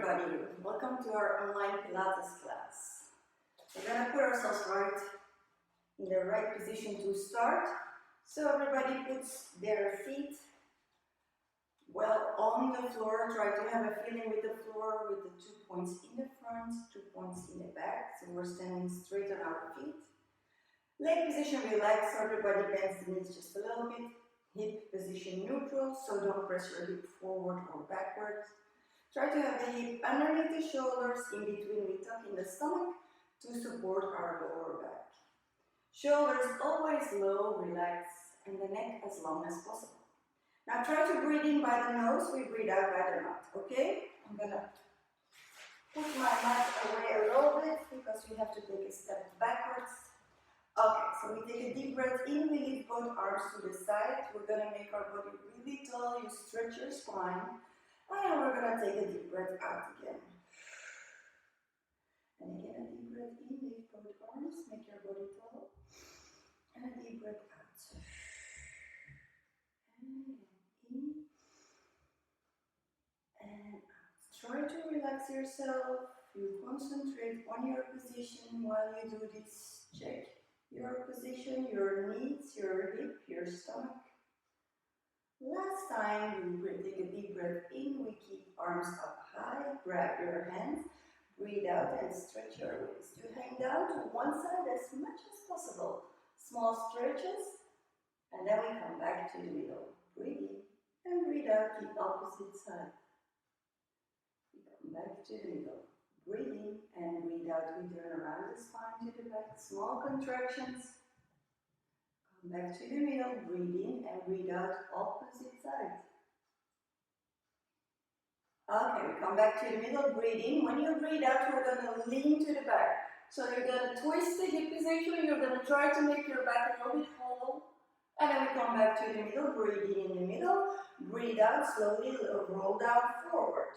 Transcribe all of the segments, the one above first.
everybody, welcome to our online Pilates class. We're going to put ourselves right in the right position to start. So everybody puts their feet well on the floor. Try to have a feeling with the floor with the 2 points in the front, 2 points in the back. So we're standing straight on our feet. Leg position relaxed, so everybody bends the knees just a little bit. Hip position neutral, so don't press your hip forward or backwards. Try to have the hip underneath the shoulders, in between we tuck in the stomach to support our lower back. Shoulders always low, relax, and the neck as long as possible. Now try to breathe in by the nose, we breathe out by the mouth, okay? I'm gonna put my mat away a little bit because we have to take a step backwards. Okay, so we take a deep breath in, we lift both arms to the side. We're gonna make our body really tall, you stretch your spine. And we're going to take a deep breath out again. And again, a deep breath in, lift both arms, make your body tall. And a deep breath out. And in. And out. Try to relax yourself. You concentrate on your position while you do this. Check your position, your knees, your hip, your stomach. Last time, we take a deep breath in, we keep arms up high, grab your hands, breathe out and stretch your waist. You hang down to one side as much as possible. Small stretches, and then we come back to the middle. Breathe in and breathe out the opposite side. We come back to the middle. Breathe in and breathe out. We turn around the spine to the back. Small contractions. Back to the middle, breathe in and breathe out, opposite side. Okay, we come back to the middle, breathe in. When you breathe out, we're going to lean to the back. So you're going to twist the hip position, you're going to try to make your back a little bit hollow. And then we come back to the middle, breathe in the middle, breathe out, slowly roll down forward.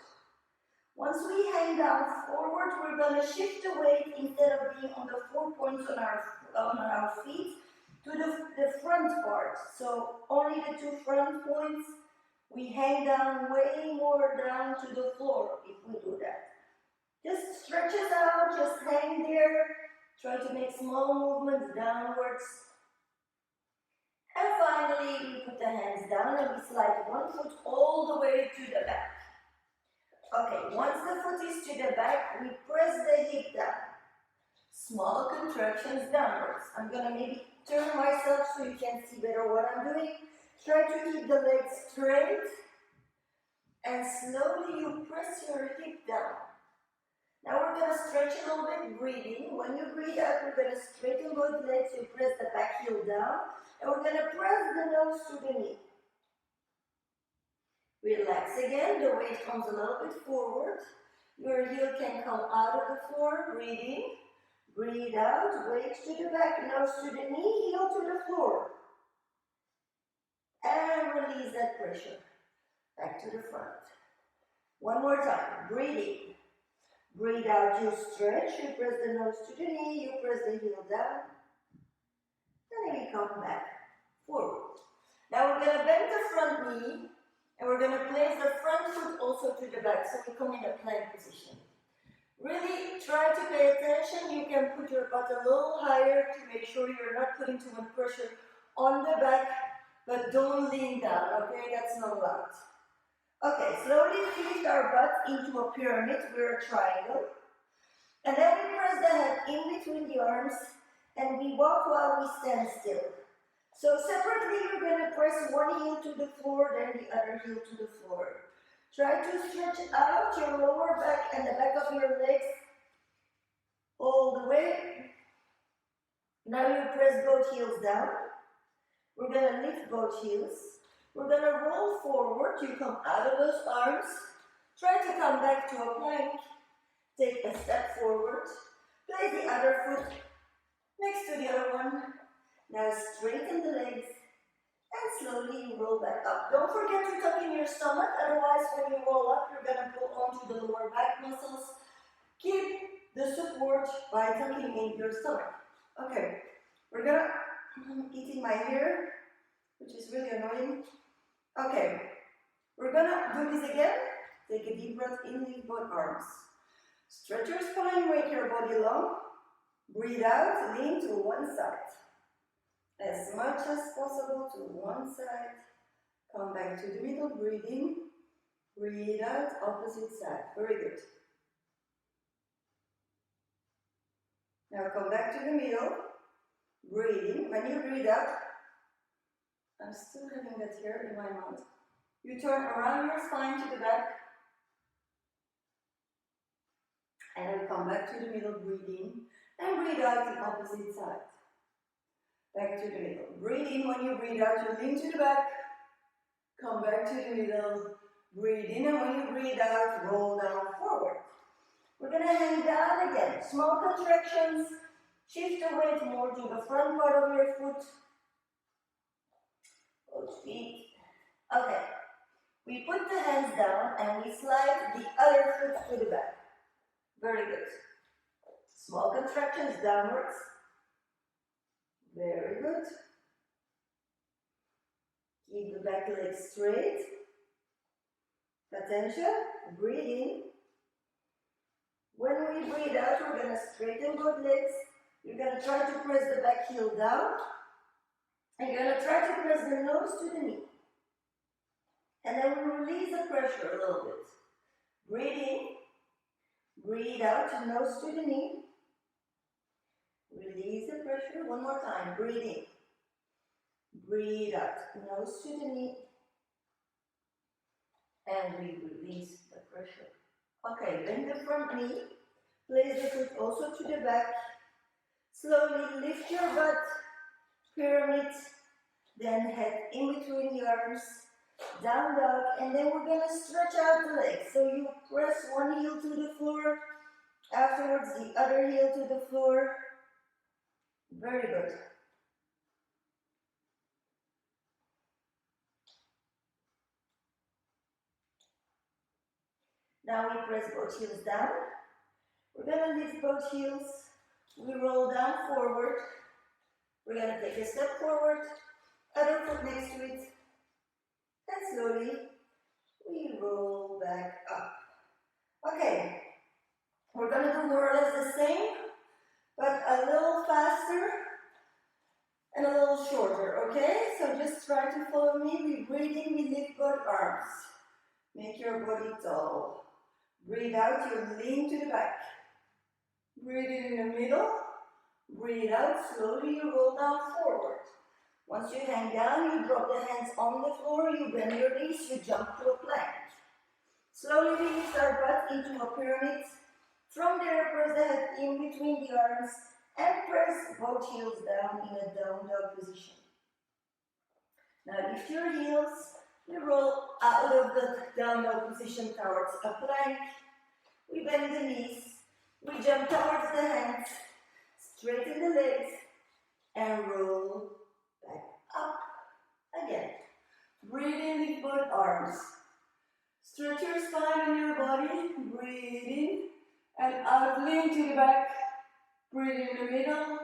Once we hang down forward, we're going to shift the weight instead of being on the 4 points on our feet. To the front part, so only the 2 front points, we hang down way more down to the floor if we do that. Just stretch it out, just hang there, try to make small movements downwards. And finally, we put the hands down and we slide one foot all the way to the back. Okay, once the foot is to the back, we press the hip down. Small contractions downwards. I'm gonna maybe turn myself so you can see better what I'm doing. Try to keep the legs straight and slowly you press your hip down. Now we're going to stretch a little bit, breathing. When you breathe out, we're going to straighten both legs. You press the back heel down and we're going to press the nose to the knee. Relax again, the weight comes a little bit forward. Your heel can come out of the floor, breathing. Breathe out, weight to the back, nose to the knee, heel to the floor. And release that pressure. Back to the front. One more time, breathe in. Breathe out, you stretch, you press the nose to the knee, you press the heel down. And then we come back, forward. Now we're going to bend the front knee, and we're going to place the front foot also to the back, so we come in a plank position. Really try to pay attention. You can put your butt a little higher to make sure you're not putting too much pressure on the back, but don't lean down, okay? That's not allowed. Okay, slowly we lift our butt into a pyramid. We're a triangle. And then we press the head in between the arms and we walk while we stand still. So separately you're going to press one heel to the floor, then the other heel to the floor. Try to stretch out your lower back and the back of your legs all the way. Now you press both heels down. We're going to lift both heels. We're going to roll forward. You come out of those arms. Try to come back to a plank. Take a step forward. Place the other foot next to the other one. Now straighten the legs. And slowly roll back up. Don't forget to tuck in your stomach, otherwise when you roll up, you're going to pull onto the lower back muscles. Keep the support by tucking in your stomach. Okay, we're going to, I'm eating my hair, which is really annoying. Okay, we're going to do this again. Take a deep breath in, lift both arms. Stretch your spine, make your body long. Breathe out, lean to one side. As much as possible to one side. Come back to the middle, breathe in. Breathe out, opposite side. Very good. Now come back to the middle. Breathe in. When you breathe out, I'm still having that here in my mouth. You turn around your spine to the back. And then come back to the middle, breathe in. And breathe out the opposite side. Back to the middle. Breathe in. When you breathe out, you lean to the back. Come back to the middle. Breathe in. And when you breathe out, roll down forward. We're going to hang down again. Small contractions. Shift the weight more to the front part of your foot. Both feet. Okay. We put the hands down and we slide the other foot to the back. Very good. Small contractions downwards. Very good. Keep the back leg straight. Attention. Breathe in. When we breathe out, we're going to straighten both legs. You're going to try to press the back heel down. And you're going to try to press the nose to the knee. And then we release the pressure a little bit. Breathe in. Breathe out, nose to the knee. Release the pressure. One more time. Breathe in. Breathe out, nose to the knee. And we release the pressure. Okay, bend the front knee. Place the foot also to the back. Slowly lift your butt. Pyramid. Then head in between the arms. Down dog, and then we're going to stretch out the legs. So you press one heel to the floor, afterwards the other heel to the floor. Very good. Now we press both heels down. We're going to lift both heels. We roll down forward. We're going to take a step forward, other foot next to it. And slowly, we roll back up. Okay, we're going to do more or less the same, but a little faster and a little shorter, okay? So just try to follow me. We breathe in, we lift both arms. Make your body tall. Breathe out, you lean to the back. Breathe in the middle. Breathe out, slowly you roll down forward. Once you hang down, you drop the hands on the floor, you bend your knees, you jump to a plank. Slowly we lift our butt into a pyramid. From there, press the head in between the arms and press both heels down in a down dog position. Now lift your heels, we roll out of the down dog position towards a plank. We bend the knees, we jump towards the hands, straighten the legs, and roll back up again. Breathe in, lift both arms. Stretch your spine and your body. Breathe in and out, lean to the back. Breathe in the middle.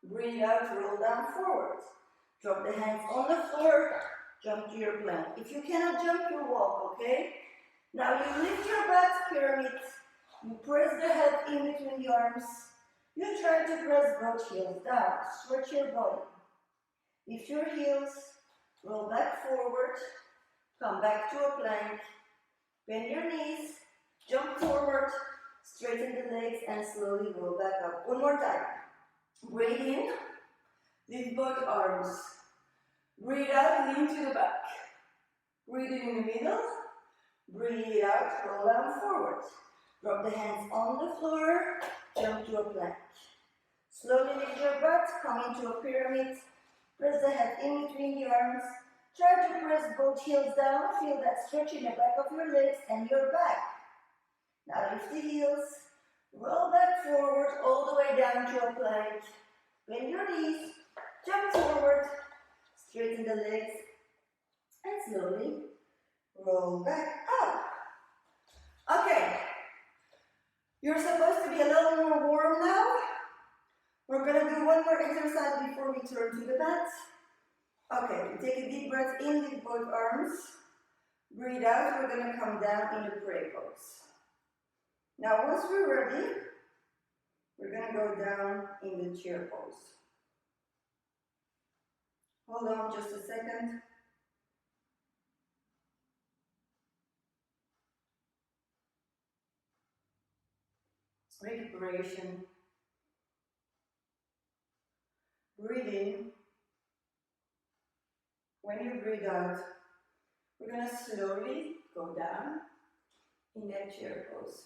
Breathe out, roll down forward. Drop the hands on the floor. Jump to your plank. If you cannot jump, you walk, okay? Now you lift your butt, pyramid. You press the head in between the arms. You try to press both heels down. Stretch your body. Lift your heels, roll back forward, come back to a plank, bend your knees, jump forward, straighten the legs, and slowly roll back up. One more time. Breathe in, lift both arms. Breathe out, lean to the back. Breathe in the middle, breathe out, roll down forward. Drop the hands on the floor, jump to a plank. Slowly lift your butt, come into a pyramid. Press the head in between the arms. Try to press both heels down. Feel that stretch in the back of your legs and your back. Now lift the heels. Roll back forward all the way down to a plank. Bend your knees. Jump forward. Straighten the legs. And slowly roll back up. Okay. You're supposed to be a little more warm now. We're going to do one more exercise before we turn to the mat. Okay, take a deep breath in, lift both arms. Breathe out, we're going to come down in the pray pose. Now once we're ready, we're going to go down in the chair pose. Hold on just a second. Recuperation. Breathe in. When you breathe out, we're going to slowly go down in that chair pose.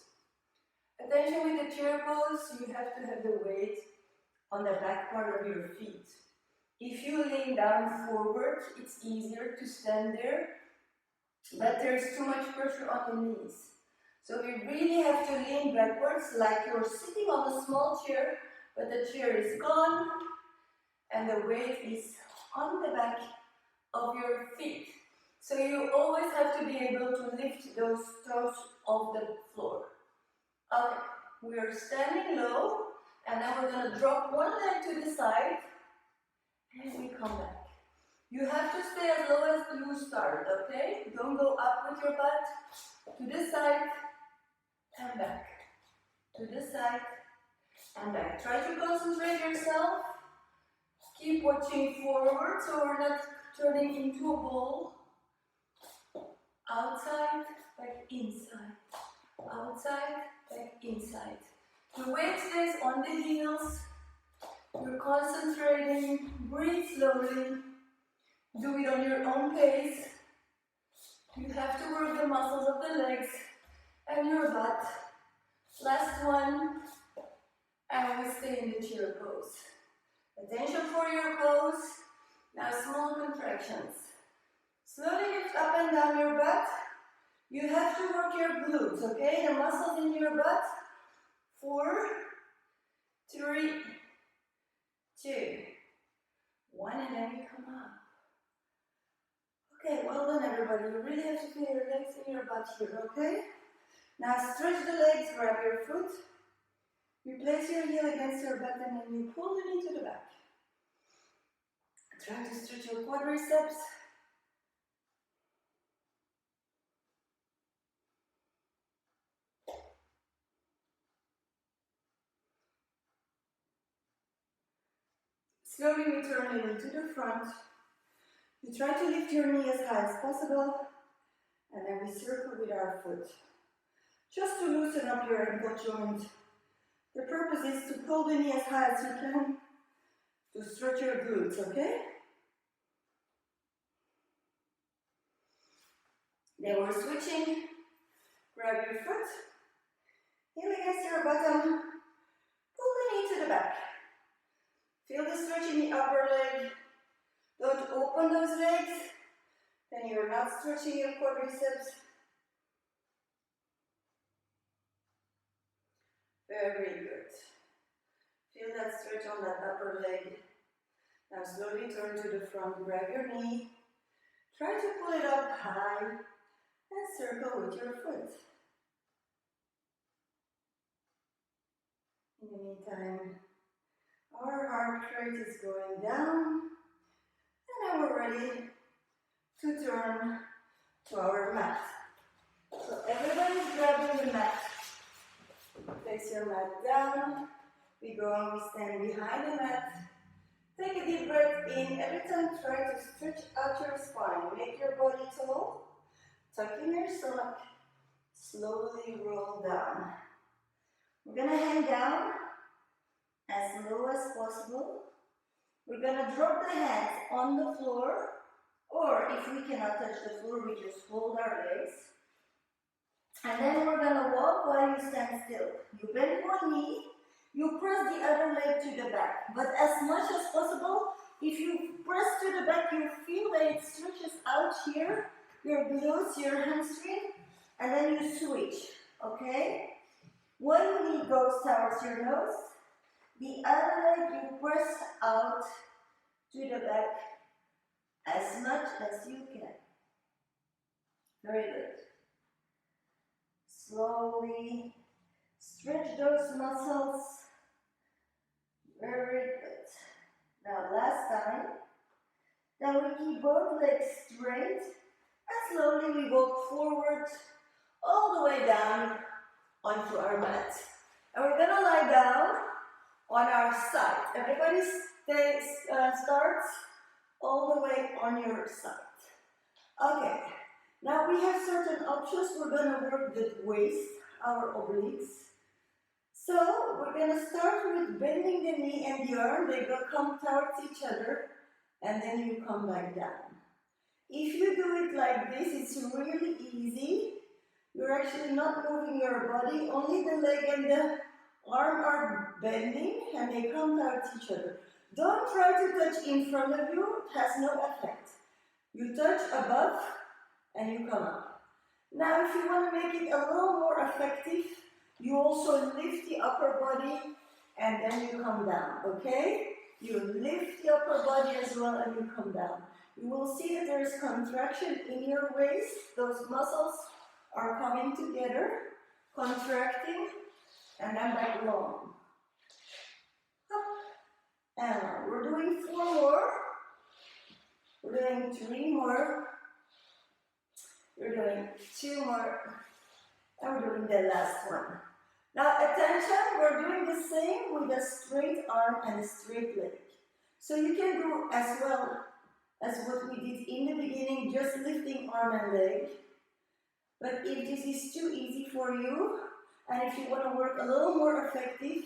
Attention with the chair pose, you have to have the weight on the back part of your feet. If you lean down forward, it's easier to stand there, but there's too much pressure on the knees. So you really have to lean backwards like you're sitting on a small chair, but the chair is gone and the weight is on the back of your feet. So you always have to be able to lift those toes off the floor. Okay, we are standing low, and now we're going to drop one leg to the side, and we come back. You have to stay as low as you start, okay? Don't go up with your butt. To this side, and back. To this side, and back. Try to concentrate yourself. Keep watching forward, so we're not turning into a ball. Outside, back inside. Outside, back inside. The weight stays on the heels. You're concentrating. Breathe slowly. Do it on your own pace. You have to work the muscles of the legs and your butt. Last one. And we stay in the chair pose. Attention for your pose. Now small contractions. Slowly lift up and down your butt. You have to work your glutes, okay? The muscles in your butt. 4, 3, 2, 1, and then we come up. Okay, well done everybody. You really have to feel your legs in your butt here, okay? Now stretch the legs, grab your foot. You place your heel against your butt and then you pull the knee to the back. Try to stretch your quadriceps. Slowly we turn the knee to the front. You try to lift your knee as high as possible, and then we circle with our foot. Just to loosen up your ankle joint. The purpose is to pull the knee as high as you can to stretch your glutes, okay? Then we're switching. Grab your foot, heel against your bottom, pull the knee to the back. Feel the stretch in the upper leg. Don't open those legs, then you're not stretching your quadriceps. Very good. Feel that stretch on that upper leg. Now slowly turn to the front, grab your knee. Try to pull it up high and circle with your foot. In the meantime, our heart rate is going down. And now we're ready to turn to our mat. So everybody's grabbing the mat. Place your mat down. We go and we stand behind the mat. Take a deep breath in. Every time try to stretch out your spine. Make your body tall. Tuck in your stomach. Slowly roll down. We're going to hang down as low as possible. We're going to drop the hands on the floor, or if we cannot touch the floor, we just hold our legs. And then we're going to walk while you stand still. You bend one knee, you press the other leg to the back. But as much as possible, if you press to the back, you feel that it stretches out here, your glutes, your hamstring, and then you switch, okay? One knee goes towards your nose. The other leg you press out to the back as much as you can. Very good. Slowly stretch those muscles. Very good. Now last time. Now we keep both legs straight And slowly we walk forward all the way down onto our mat. And we're gonna lie down on our side. Everybody starts all the way on your side. Okay, now we have certain options. We're gonna work the waist, our obliques. So we're gonna start with bending the knee and the arm. They will come towards each other, and then you come back down. If you do it like this, it's really easy. You're actually not moving your body, only the leg and the arm are bending and they come towards each other. Don't try to touch in front of you, it has no effect. You touch above and you come up. Now if you want to make it a little more effective, you also lift the upper body and then you come down, okay? You lift the upper body as well and you come down. You will see that there is contraction in your waist. Those muscles are coming together, contracting, and then back long. Up and on. We're doing 4 more. We're doing 3 more. We're doing 2 more. And we're doing the last one. Now attention, we're doing the same with a straight arm and a straight leg. So you can do as well as what we did in the beginning, just lifting arm and leg. But if this is too easy for you, and if you want to work a little more effective,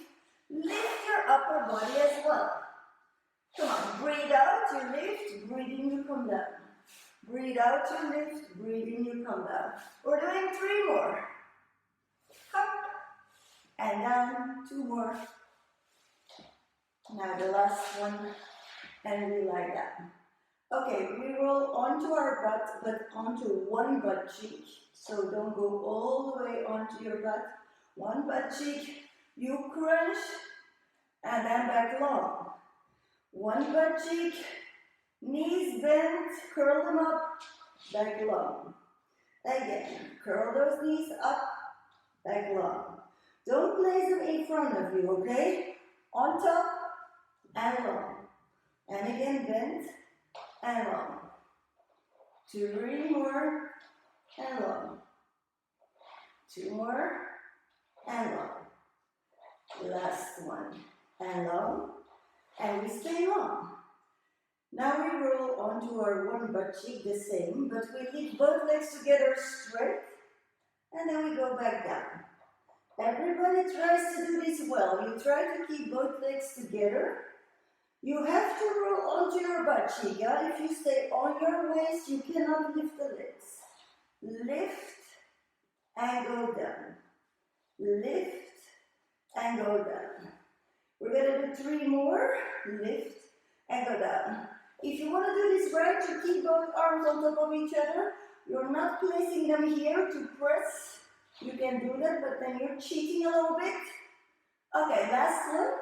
lift your upper body as well. Come on, breathe out, you lift, breathe in, you come down. Breathe out, you lift, breathe in, you come down. We're doing 3 more. Up and down, 2 more. Now the last one, and we lie down. Okay, we roll onto our butt, but onto one butt cheek. So don't go all the way onto your butt. One butt cheek, you crunch, and then back long. One butt cheek, knees bent, curl them up, back long. Again, curl those knees up, back long. Don't place them in front of you, okay? On top and long. And again, bent and long. 3 more and long. 2 more and long. Last one and long. And we stay long. Now we roll onto our one butt cheek the same, but we lift both legs together straight, and then we go back down. Everybody tries to do this well. You try to keep both legs together. You have to roll onto your butt cheek. If you stay on your waist, you cannot lift the legs. Lift and go down. Lift and go down. We're going to do 3 more. Lift and go down. If you want to do this right, you keep both arms on top of each other. You're not placing them here to press. You can do that, but then you're cheating a little bit. Okay, last one.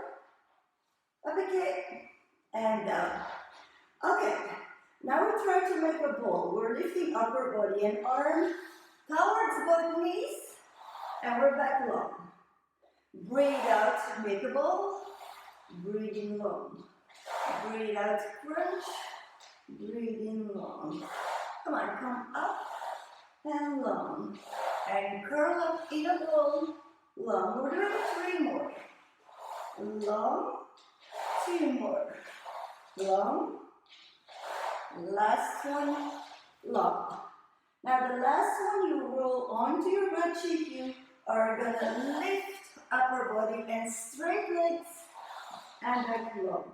Up again and down. Okay, now we try to make a ball. We're lifting upper body and arm towards both knees, and we're back long. Breathe out, make a ball. Breathe in long. Breathe out, crunch. Breathe in long. Come on, come up and long. And curl up in a ball. Long. We're doing 3 more. Long. 2 more. Long. Last one. Long. Now the last one, you roll onto your butt cheek. You are going to lift upper body and straight legs and back long.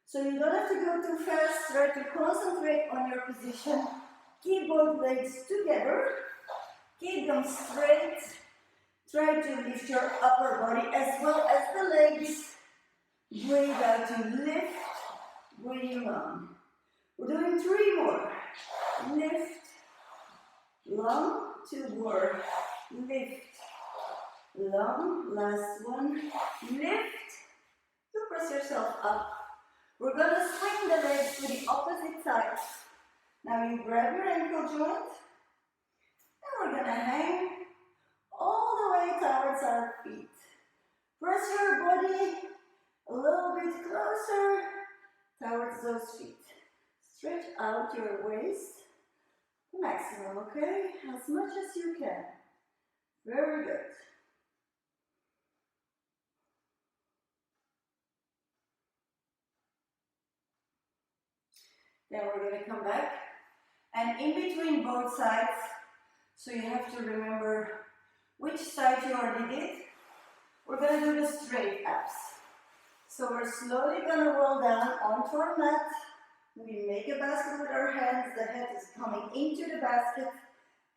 So you don't have to go too fast. Try to concentrate on your position. Keep both legs together. Keep them straight. Try to lift your upper body as well as the legs. Breathe out to lift. Breathe long. We're doing 3 more. Lift. Long. 2 more. Lift. Long. Last one. Lift. You press yourself up. We're going to swing the legs to the opposite side. Now you grab your ankle joint. And we're going to hang all the way towards our feet. Press your body a little bit closer towards those feet. Stretch out your waist. the maximum, okay? As much as you can. Very good. Then we're going to come back. And in between both sides, so you have to remember which side you already did, we're going to do the straight abs. So we're slowly going to roll down onto our mat. We make a basket with our hands, the head is coming into the basket,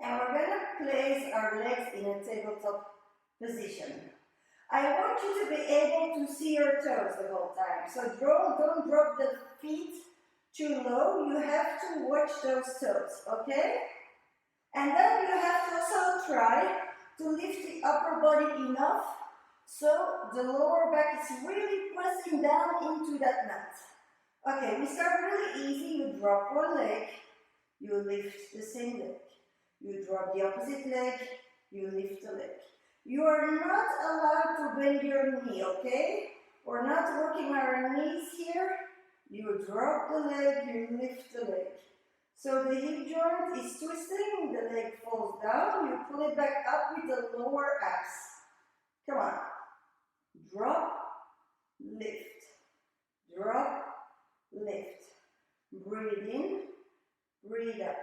and we're going to place our legs in a tabletop position. I want you to be able to see your toes the whole time. So don't drop the feet too low. You have to watch those toes, okay? And then you have to also try to lift the upper body enough so the lower back is really pressing down into that mat. Okay, we start really easy. You drop one leg, you lift the same leg. You drop the opposite leg, you lift the leg. You are not allowed to bend your knee, okay? We're not working our knees here. You drop the leg, you lift the leg. So the hip joint is twisting, the leg falls down, you pull it back up with the lower abs. Come on. Drop, lift. Drop, lift. Breathe in, breathe out.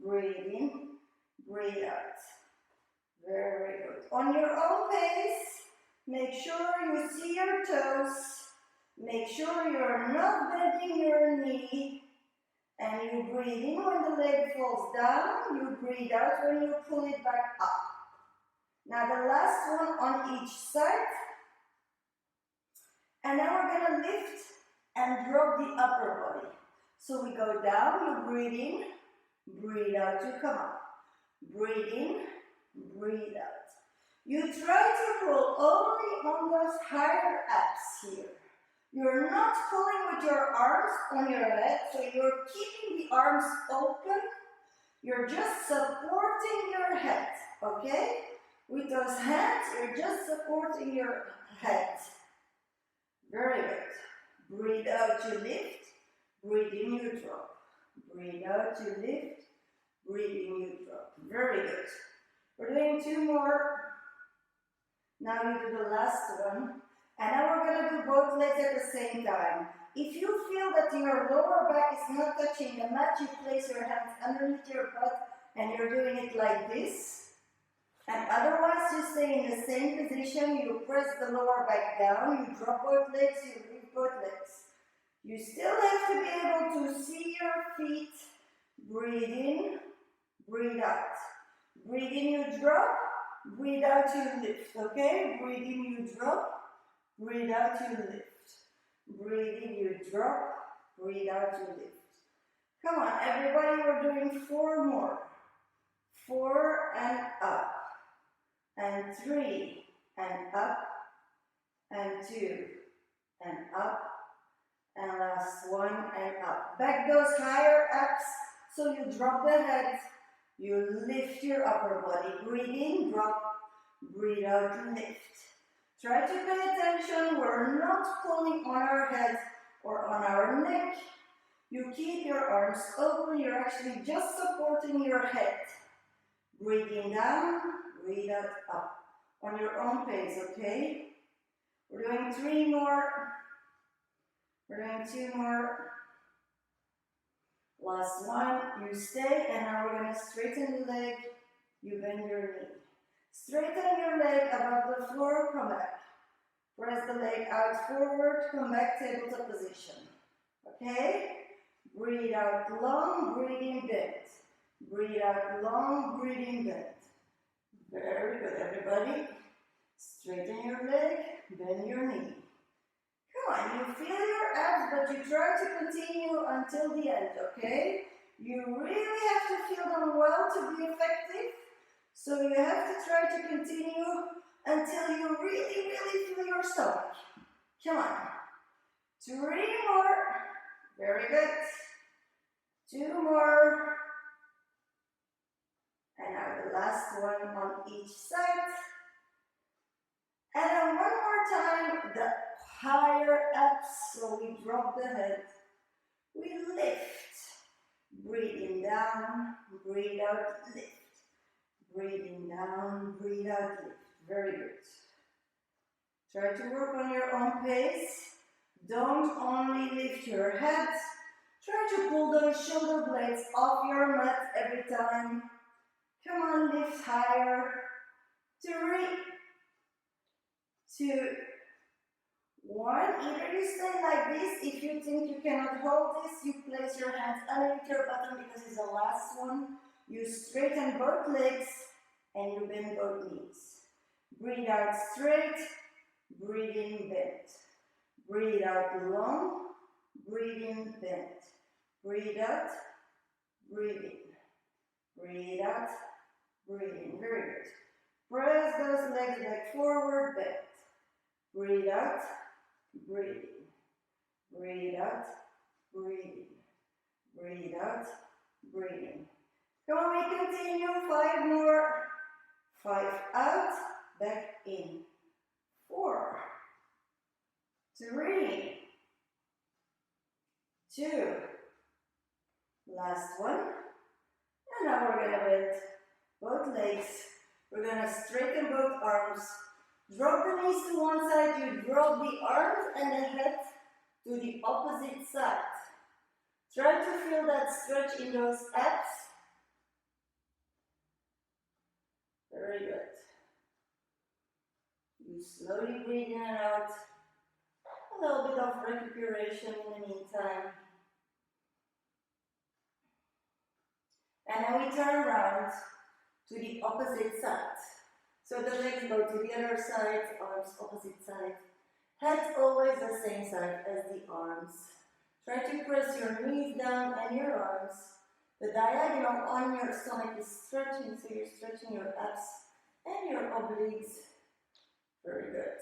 Breathe in, breathe out. Very good. On your own pace, make sure you see your toes. Make sure you're not bending your knee. And you breathe in when the leg falls down. You breathe out when you pull it back up. Now the last one on each side. And now we're going to lift and drop the upper body. So we go down, you breathe in, breathe out, you come up. Breathe in, breathe out. You try to pull only on those higher abs here. You're not pulling with your arms on your head, so you're keeping the arms open. You're just supporting your head, okay? With those hands, you're just supporting your head. Very good. Breathe out, you lift. Breathe in, you drop. Breathe out, you lift. Breathe in, you drop. Very good. We're doing two more. Now you do the last one. And now we're going to do both legs at the same time. If you feel that your lower back is not touching the mat, you place your hands underneath your butt and you're doing it like this. And otherwise, you stay in the same position. You press the lower back down. You drop both legs. You lift both legs. You still have to be able to see your feet. Breathe in, breathe out. Breathe in, you drop. Breathe out, you lift. Okay? Breathe in, you drop. Breathe out, you lift. Breathe in, you drop. Breathe out, you lift. Come on, everybody, we're doing 4 more. 4 and up. And 3 and up. And 2 and up. And last 1 and up. Back those higher abs, so you drop the head. You lift your upper body. Breathe in, drop. Breathe out, lift. Try to pay attention. We're not pulling on our head or on our neck. You keep your arms open. You're actually just supporting your head. Breathing down, breathe out, up. On your own pace, okay? We're doing 3 more. We're doing 2 more. Last one. You stay, and now we're going to straighten the leg. You bend your knee. Straighten your leg above the floor, come back. Press the leg out forward, come back, tabletop position. Okay? Breathe out long, breathe in, bend. Breathe out long, breathe in, bend. Very good, everybody. Straighten your leg, bend your knee. Come on, you feel your abs, but you try to continue until the end, okay? You really have to feel them well to be effective. So you have to try to continue until you really, really feel your stomach. Come on. 3 more. Very good. 2 more. And now the last one on each side. And then 1 more time, the higher abs. So we drop the head. We lift. Breathe in down, breathe out, lift. Breathe in down, breathe out, lift. Very good. Try to work on your own pace. Don't only lift your head. Try to pull those shoulder blades off your mat every time. Come on, lift higher. 3, 2, 1. Either you stay like this. If you think you cannot hold this, you place your hands underneath your bottom because it's the last one. You straighten both legs and you bend both knees. Breathe out straight, breathe in, bend. Breathe out long, breathe in, bend. Breathe out, breathe in. Breathe out, breathe in. Very good. Press those legs back forward, bend. Breathe out, breathe in. Breathe out, breathe in. Breathe out, breathe in. Come on, we continue. 5 more. 5 out, back in. 4, 3, 2. Last one. And now we're gonna bend both legs. We're gonna straighten both arms. Drop the knees to one side. You drop the arms and the head to the opposite side. Try to feel that stretch in those abs. Very good. You slowly breathe in and out. A little bit of recuperation in the meantime. And then we turn around to the opposite side. So the legs go to the other side, arms opposite side. Head always the same side as the arms. Try to press your knees down and your arms. The diagonal on your stomach is stretching, so you're stretching your abs and your obliques. Very good.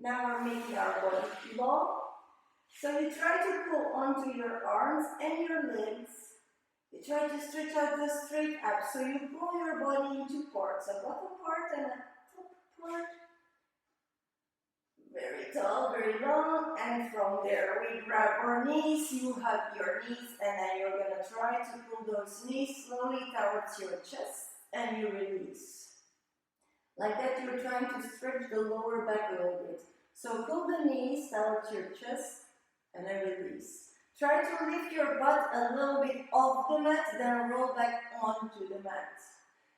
Now we're making our body long. So you try to pull onto your arms and your legs. You try to stretch out the straight abs. So you pull your body into parts, a bottom part and a top part. Very tall, very long, and from there we grab our knees, you hug your knees, and then you're going to try to pull those knees slowly towards your chest, and you release. Like that you're trying to stretch the lower back a little bit. So pull the knees towards your chest, and then release. Try to lift your butt a little bit off the mat, then roll back onto the mat.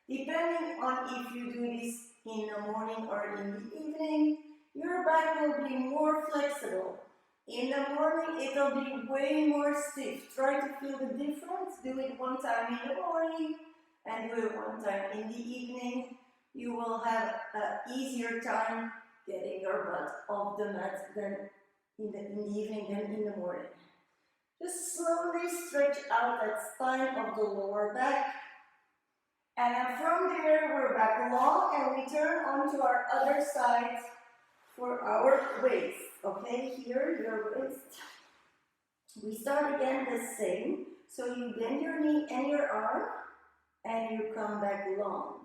Depending on if you do this in the morning or in the evening, your back will be more flexible. In the morning, it'll be way more stiff. Try to feel the difference. Do it one time in the morning and do it one time in the evening. You will have an easier time getting your butt off the mat than in the evening than in the morning. Just slowly stretch out that spine of the lower back. And then from there, we're back long and we turn onto our other side for our waist. Okay, here, your waist. We start again the same. So you bend your knee and your arm and you come back long.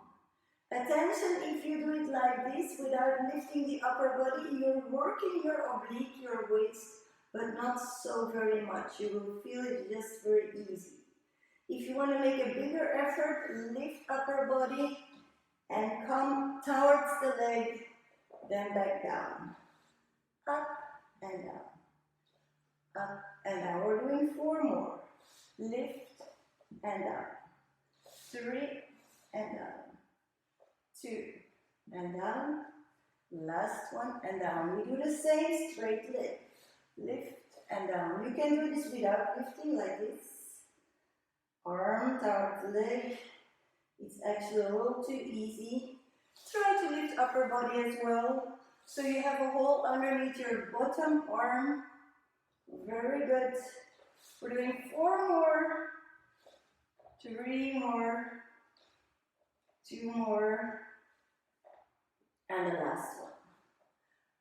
Attention, if you do it like this without lifting the upper body, you're working your oblique, your waist, but not so very much. You will feel it just very easy. If you want to make a bigger effort, lift upper body and come towards the leg, then back down. Up and down. Up and down. We're doing 4 more. Lift and down. 3 and down. 2 and down. Last one and down. We do the same straight leg. Lift and down. You can do this without lifting like this. Arm towards the leg. It's actually a little too easy. Try to lift upper body as well. So you have a hole underneath your bottom arm. Very good. We're doing 4 more. 3 more. 2 more. And the last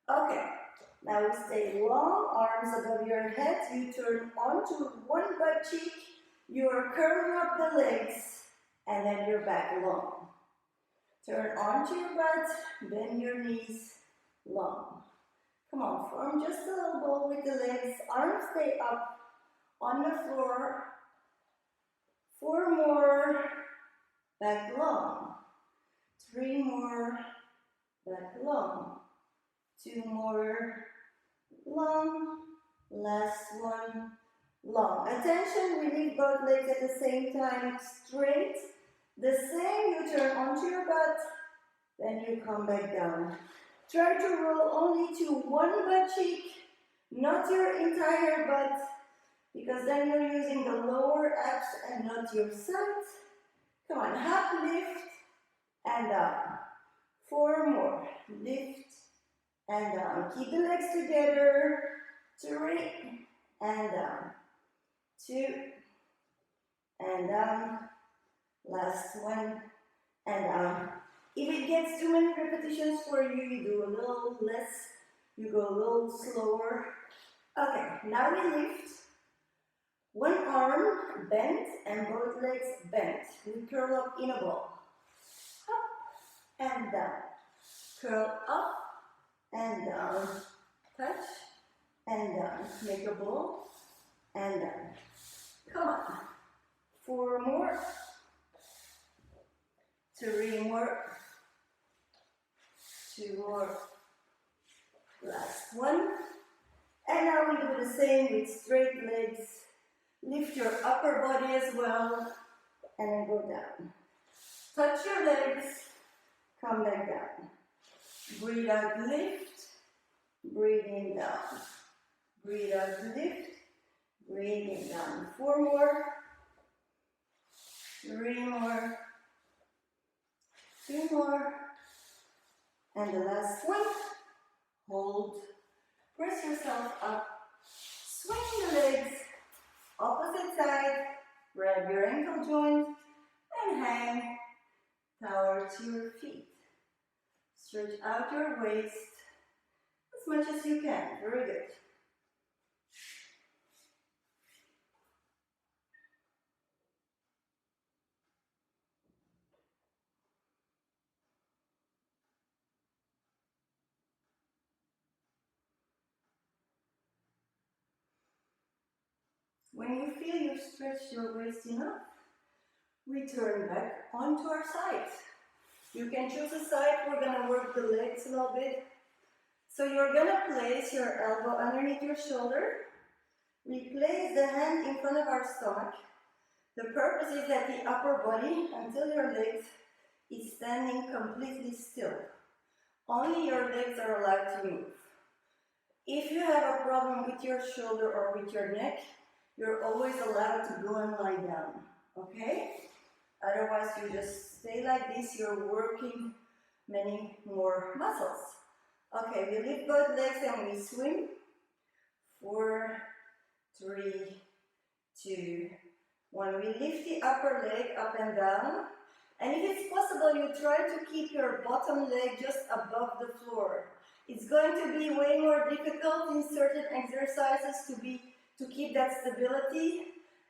one. Okay. Now we stay long, arms above your head. You turn onto one butt cheek. You are curling up the legs, and then your back long. Turn onto your butt, bend your knees long. Come on, form just a little ball with the legs. Arms stay up on the floor. 4 more, back long. 3 more, back long. 2 more, long. Last one, long. Attention, we leave both legs at the same time, straight. The same, you turn onto your butt, then you come back down. Try to roll only to one butt cheek, not your entire butt, because then you're using the lower abs and not your sides. Come on, half lift and down. 4 more, lift and down. Keep the legs together. 3 and down. 2 and down. Last one and down. If it gets too many repetitions for you, you do a little less, you go a little slower. Okay, now we lift. One arm bent and both legs bent. We curl up in a ball. Up and down. Curl up and down. Touch and down. Make a ball and down. Come on. 4 more. 3 more. 2 more. Last one. And now we do the same with straight legs. Lift your upper body as well. And then go down. Touch your legs. Come back down. Breathe out, lift. Breathe in, down. Breathe out, lift. Breathe in, down. 4 more. 3 more. 2 more. And the last one. Hold. Press yourself up. Swing the legs. Opposite side. Grab your ankle joint and hang towards your feet. Stretch out your waist as much as you can. Very good. When you feel you've stretched your waist enough, we turn back onto our sides. You can choose a side. We're going to work the legs a little bit. So you're going to place your elbow underneath your shoulder. We place the hand in front of our stomach. The purpose is that the upper body, until your legs, is standing completely still. Only your legs are allowed to move. If you have a problem with your shoulder or with your neck, you're always allowed to go and lie down, okay? Otherwise, you just stay like this, you're working many more muscles. Okay, we lift both legs and we swing. 4, 3, 2, 1. We lift the upper leg up and down. And if it's possible, you try to keep your bottom leg just above the floor. It's going to be way more difficult in certain exercises to keep that stability,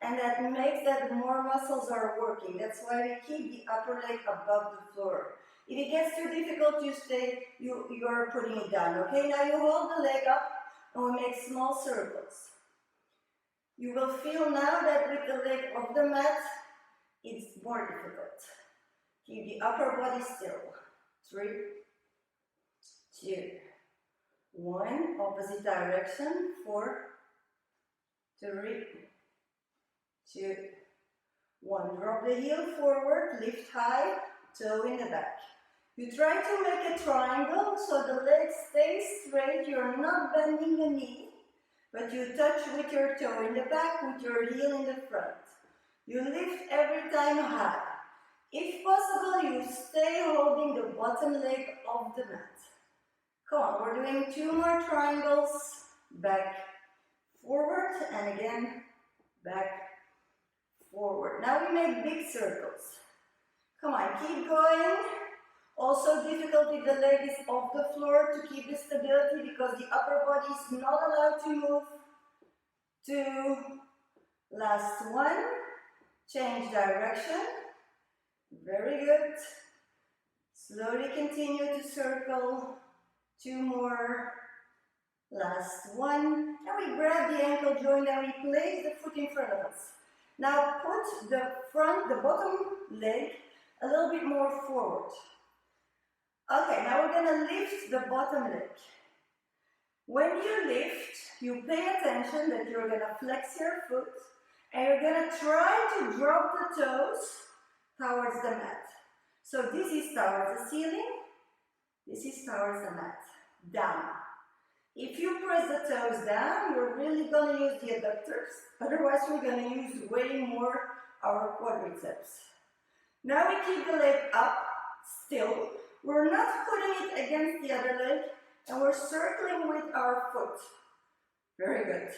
and that makes that more muscles are working. That's why we keep the upper leg above the floor. If it gets too difficult, you're putting it down. Okay, now you hold the leg up and we make small circles. You will feel now that with the leg off the mat, it's more difficult. Keep the upper body still. 3, 2, 1. Opposite direction. 4, 3, 2, 1. Drop the heel forward, lift high, toe in the back. You try to make a triangle so the leg stays straight. You're not bending the knee, but you touch with your toe in the back, with your heel in the front. You lift every time high. If possible, you stay holding the bottom leg of the mat. Come on, we're doing 2 more triangles. Back, forward, and again, back, forward. Now we make big circles. Come on, keep going. Also difficult if the leg is off the floor to keep the stability because the upper body is not allowed to move. 2, last one, change direction, very good. Slowly continue to circle, 2 more, last one, and we grab the ankle joint and we place the foot in front of us. Now put the bottom leg a little bit more forward. Okay, now we're going to lift the bottom leg. When you lift, you pay attention that you're going to flex your foot and you're going to try to drop the toes towards the mat. So this is towards the ceiling, this is towards the mat, down. If you press the toes down, we're really going to use the adductors, otherwise we're going to use way more our quadriceps. Now we keep the leg up, still. We're not putting it against the other leg, and we're circling with our foot. Very good.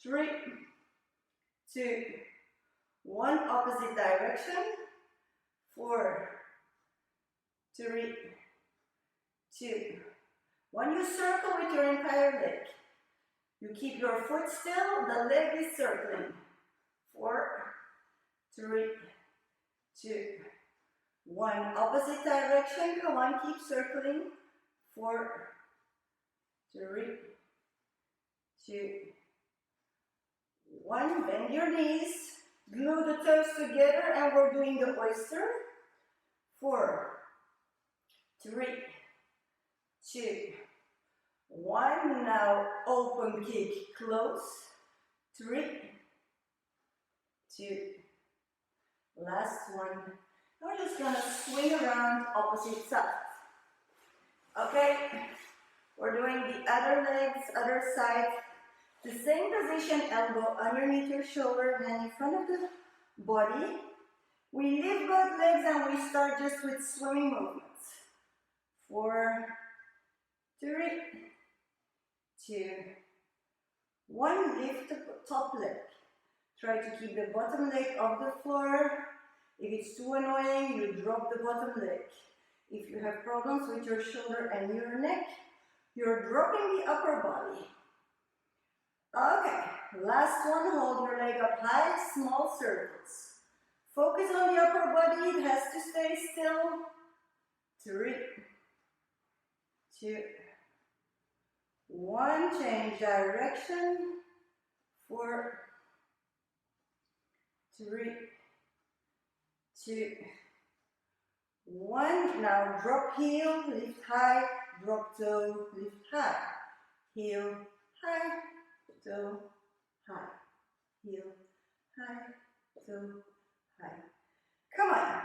3, 2, 1, opposite direction. 4, 3, 2, 1. You circle with your entire leg. You keep your foot still, the leg is circling. 4, 3, 2, 1. Opposite direction. Come on, keep circling. 4, 3, 2, 1. Bend your knees. Glue the toes together and we're doing the oyster. 4, 3, 2, 1. Now open kick, close. 3, 2, last one. We're just going to swing around opposite side. Okay, we're doing the other legs, other side. The same position, elbow underneath your shoulder, hand in front of the body. We lift both legs and we start just with swimming movements. 4, 3, 2, 1. Lift the top leg. Try to keep the bottom leg off the floor. If it's too annoying, you drop the bottom leg. If you have problems with your shoulder and your neck, you're dropping the upper body. Okay, last one, hold your leg up high, small circles. Focus on the upper body, it has to stay still. 3, 2, 1, change direction. 4, 3, 2, 1. Now drop heel, lift high, drop toe, lift high. Heel, high, toe, high. Heel, high, toe, high. Come on.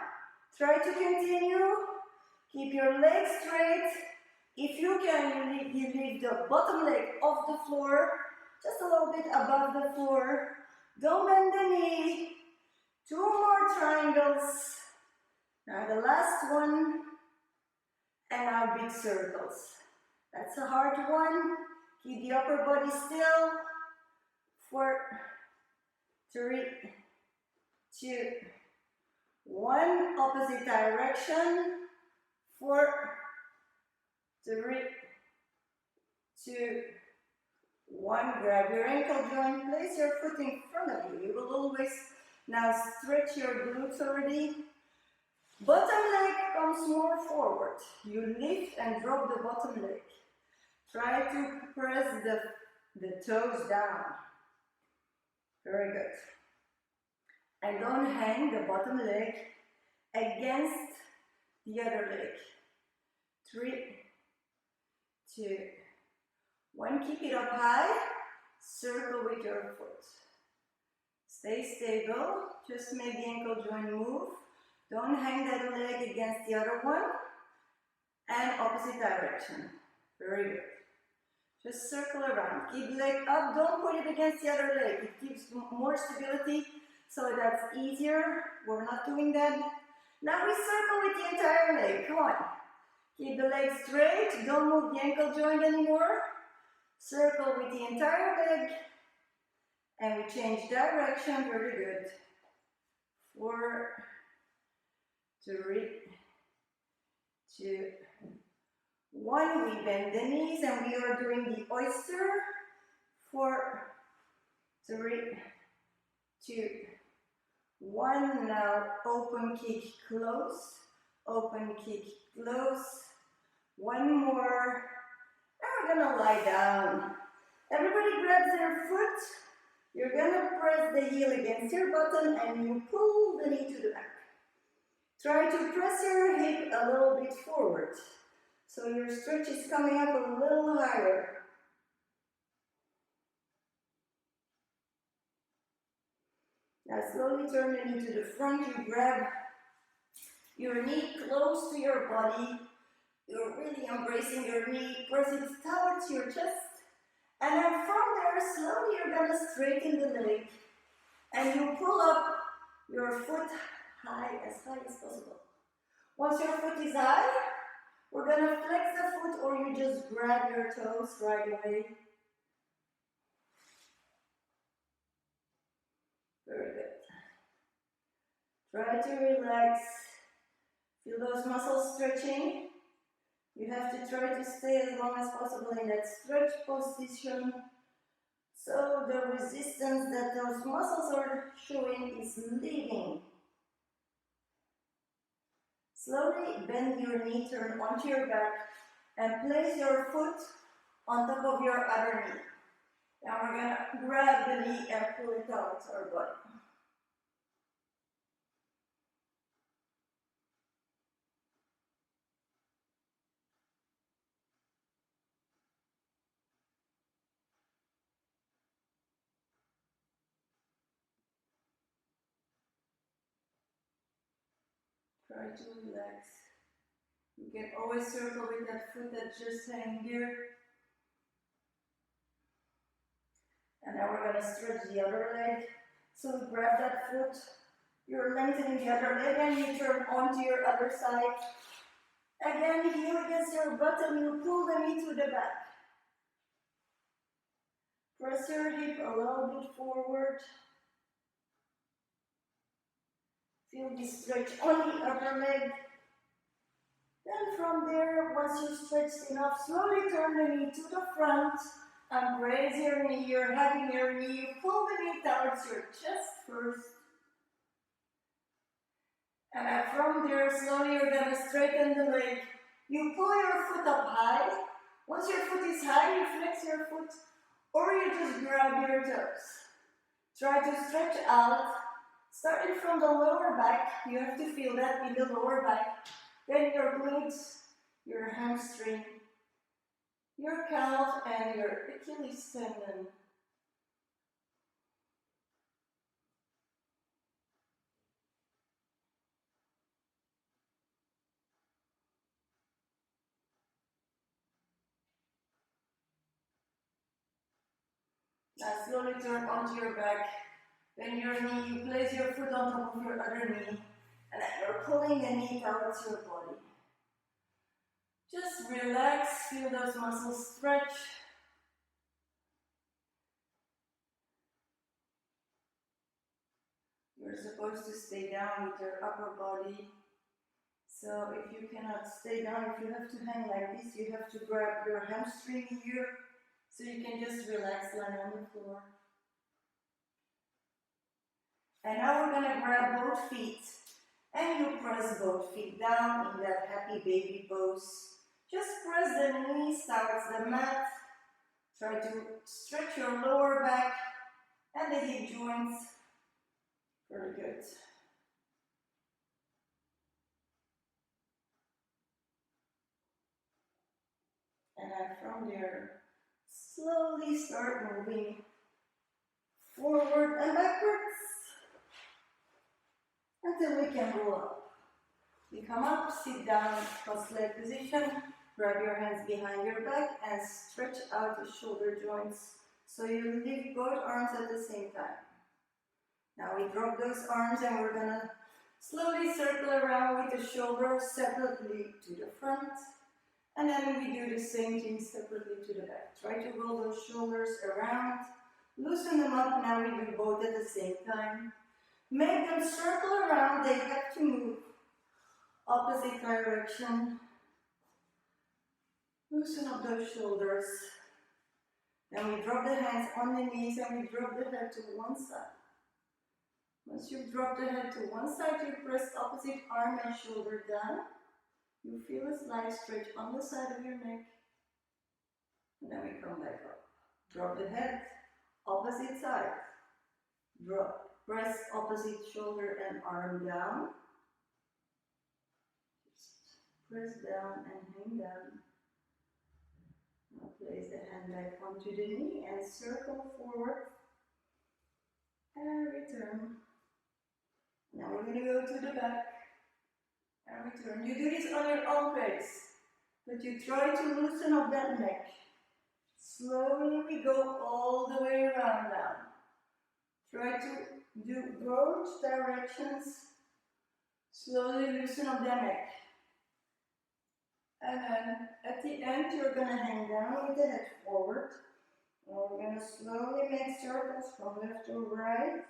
Try to continue. Keep your legs straight. If you can, you leave the bottom leg off the floor, just a little bit above the floor. Don't bend the knee. 2 more triangles. Now the last one. And now big circles. That's a hard one. Keep the upper body still. 4, 3, 2, 1. Opposite direction. 4, 3, 2, 1. Grab your ankle joint. Place your foot in front of you. You will always now stretch your glutes already. Bottom leg comes more forward. You lift and drop the bottom leg. Try to press the toes down. Very good. And don't hang the bottom leg against the other leg. 3, 2, 1. Keep it up high. Circle with your foot. Stay stable. Just make the ankle joint move. Don't hang that leg against the other one. And opposite direction. Very good. Just circle around. Keep the leg up. Don't put it against the other leg. It gives more stability, so that's easier. We're not doing that. Now we circle with the entire leg. Come on. Keep the leg straight. Don't move the ankle joint anymore. Circle with the entire leg. And we change direction. Very good. 4, 3, 2, 1. We bend the knees and we are doing the oyster. 4, 3, 2, 1. Now open kick, close. Open kick, close. 1 more. And we're gonna lie down. Everybody grabs their foot. You're gonna press the heel against your bottom and you pull the knee to the back. Try to press your hip a little bit forward. So your stretch is coming up a little higher. Now slowly turn the knee to the front. You grab your knee close to your body. You're really embracing your knee. Press it towards your chest. And then from there, slowly you're going to straighten the leg. And you pull up your foot high as possible. Once your foot is high, we're going to flex the foot or you just grab your toes right away. Very good. Try to relax. Feel those muscles stretching. You have to try to stay as long as possible in that stretch position. So the resistance that those muscles are showing is leaving. Slowly bend your knee, turn onto your back, and place your foot on top of your other knee. Now we're going to grab the knee and pull it towards our body. Try to relax. You can always circle with that foot that's just hanging there. And now we're going to stretch the other leg. So grab that foot, you're lengthening the other leg and you turn onto your other side. Again, heel against your bottom, you pull the knee to the back. Press your hip a little bit forward. Feel the stretch on the upper leg. Then from there, once you've stretched enough, slowly turn the knee to the front and raise your knee. You're hugging your knee. You pull the knee towards your chest first. And from there, slowly you're going to straighten the leg. You pull your foot up high. Once your foot is high, you flex your foot or you just grab your toes. Try to stretch out. Starting from the lower back, you have to feel that in the lower back. Then your glutes, your hamstring, your calf, and your Achilles tendon. Now slowly turn onto your back. Then your knee, you place your foot on top of your other knee. And then you're pulling the knee towards your body. Just relax, feel those muscles stretch. You're supposed to stay down with your upper body. So if you cannot stay down, if you have to hang like this, you have to grab your hamstring here. So you can just relax, lying on the floor. And now we're going to grab both feet. And you press both feet down in that happy baby pose. Just press the knees towards the mat. Try to stretch your lower back and the hip joints. Very good. And then from there, slowly start moving forward and backwards until we can roll up. You come up, sit down, cross leg position, grab your hands behind your back and stretch out the shoulder joints so you lift both arms at the same time. Now we drop those arms and we're going to slowly circle around with the shoulders separately to the front. And then we do the same thing separately to the back. Try to roll those shoulders around, loosen them up. Now we do both at the same time. Make them circle around, they have to move opposite direction. Loosen up those shoulders. Then we drop the hands on the knees and we drop the head to one side. Once you've dropped the head to one side, you press opposite arm and shoulder down. You feel a slight stretch on the side of your neck. And then we come back up. Drop the head, opposite side. Drop. Press opposite shoulder and arm down. Just press down and hang down. Now place the hand back onto the knee and circle forward. And return. Now we're going to go to the back. And return. You do this on your own pace. But you try to loosen up that neck. Slowly we go all the way around now. Try to do both directions. Slowly loosen up the neck. And then at the end you're going to hang down with the head forward. And we're going to slowly make circles from left to right.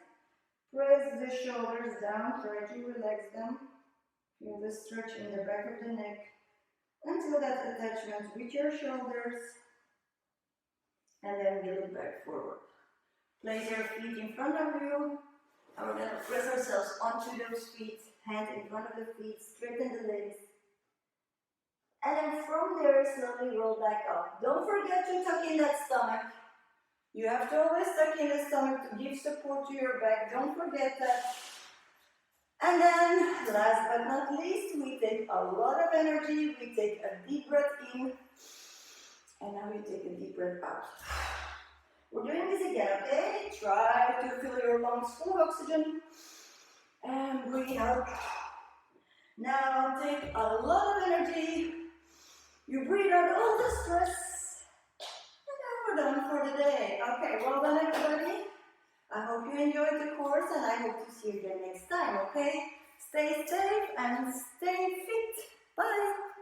Press the shoulders down, try to relax them. Feel the stretch in the back of the neck until that attachment with your shoulders. And then we look back forward. Place your feet in front of you. And we're going to press ourselves onto those feet. Hand in front of the feet, straighten the legs. And then from there, slowly roll back up. Don't forget to tuck in that stomach. You have to always tuck in the stomach to give support to your back. Don't forget that. And then, last but not least, we take a lot of energy. We take a deep breath in. And now we take a deep breath out. We're doing this again, okay? Try to fill your lungs full of oxygen. And breathe out. Now take a lot of energy. You breathe out all the stress. And now we're done for the day. Okay, well done everybody. I hope you enjoyed the course and I hope to see you again next time, okay? Stay safe and stay fit. Bye.